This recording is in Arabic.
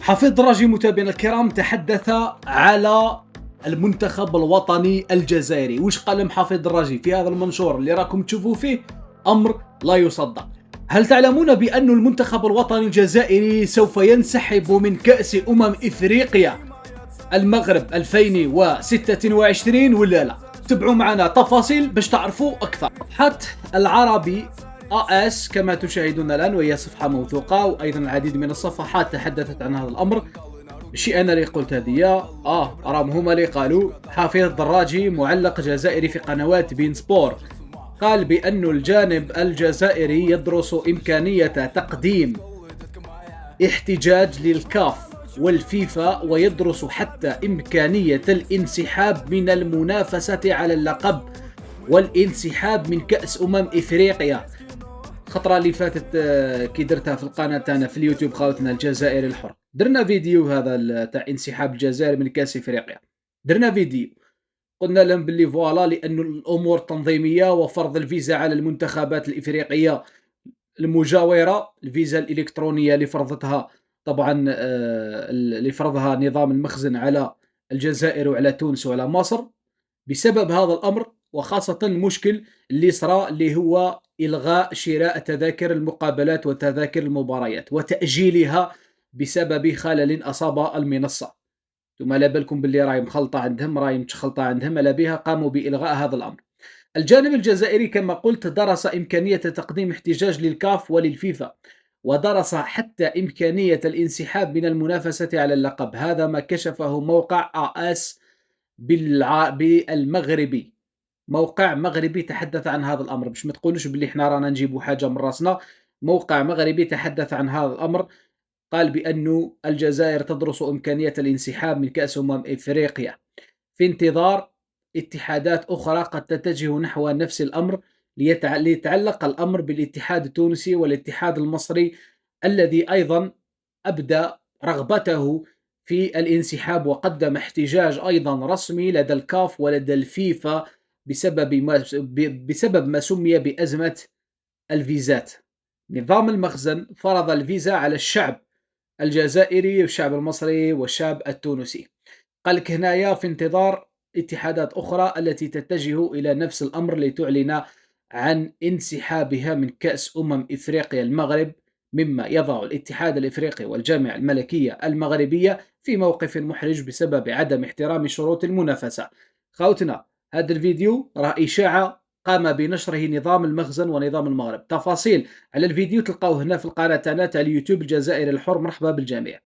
حفيظ دراجي متابعينا الكرام تحدث على المنتخب الوطني الجزائري. وش قال حفيظ دراجي في هذا المنشور اللي راكم تشوفوا فيه؟ أمر لا يصدق. هل تعلمون بأن المنتخب الوطني الجزائري سوف ينسحب من كأس إفريقيا المغرب 2026 ولا لا؟ تابعوا معنا تفاصيل باش تعرفوا أكثر. صفحة العربي AS كما تشاهدون الآن، وهي صفحة موثوقة، وأيضا العديد من الصفحات تحدثت عن هذا الأمر. ماشي أنا اللي قلت هذه، راهم هما اللي قالوا. حفيظ دراجي معلق جزائري في قنوات بين سبور قال بأن الجانب الجزائري يدرس إمكانية تقديم احتجاج للكاف والفيفا، ويدرس حتى إمكانية الانسحاب من المنافسة على اللقب والانسحاب من كأس إفريقيا. خطرة اللي فاتت كي درتها في القناة تاعنا في اليوتيوب خاوتنا الجزائري الحر، درنا فيديو هذا تاع انسحاب الجزائر من كأس إفريقيا. درنا فيديو قلنا لهم باللي فوالا، لأن الأمور التنظيمية وفرض الفيزا على المنتخبات الإفريقية المجاورة، الفيزا الإلكترونية اللي فرضتها طبعا اللي فرضها نظام المخزن على الجزائر وعلى تونس وعلى مصر. بسبب هذا الأمر، وخاصة المشكل اللي صرا اللي هو إلغاء شراء تذاكر المقابلات وتذاكر المباريات وتأجيلها بسبب خلل أصاب المنصة. ثم لا بالكم باللي راهي مخلطة عندهم، راهي متخلطة عندهم، على بها قاموا بإلغاء هذا الأمر. الجانب الجزائري كما قلت درس إمكانية تقديم احتجاج للكاف وللفيفا، ودرس حتى إمكانية الانسحاب من المنافسة على اللقب. هذا ما كشفه موقع AS بالمغربي، موقع مغربي تحدث عن هذا الأمر. باش ما تقولوش باللي احنا رانا نجيبوا حاجة من راسنا، موقع مغربي تحدث عن هذا الأمر. قال بأن الجزائر تدرس إمكانية الانسحاب من كأس إفريقيا في انتظار اتحادات أخرى قد تتجه نحو نفس الأمر، ليتعلق الأمر بالاتحاد التونسي والاتحاد المصري الذي أيضا أبدى رغبته في الانسحاب، وقدم احتجاج أيضا رسمي لدى الكاف ولدى الفيفا بسبب ما سمي بأزمة الفيزات. نظام المخزن فرض الفيزا على الشعب الجزائري والشعب المصري والشعب التونسي. قال لك هنايا في انتظار اتحادات أخرى التي تتجه إلى نفس الأمر لتعلن عن انسحابها من كأس إفريقيا المغرب، مما يضع الاتحاد الإفريقي والجامعة الملكية المغربية في موقف محرج بسبب عدم احترام شروط المنافسة. خوتنا، هذا الفيديو راه إشاعة قام بنشره نظام المخزن ونظام المغرب. تفاصيل على الفيديو تلقاوه هنا في القناة تاعنا تاع اليوتيوب الجزائري الحر. مرحبا بالجميع.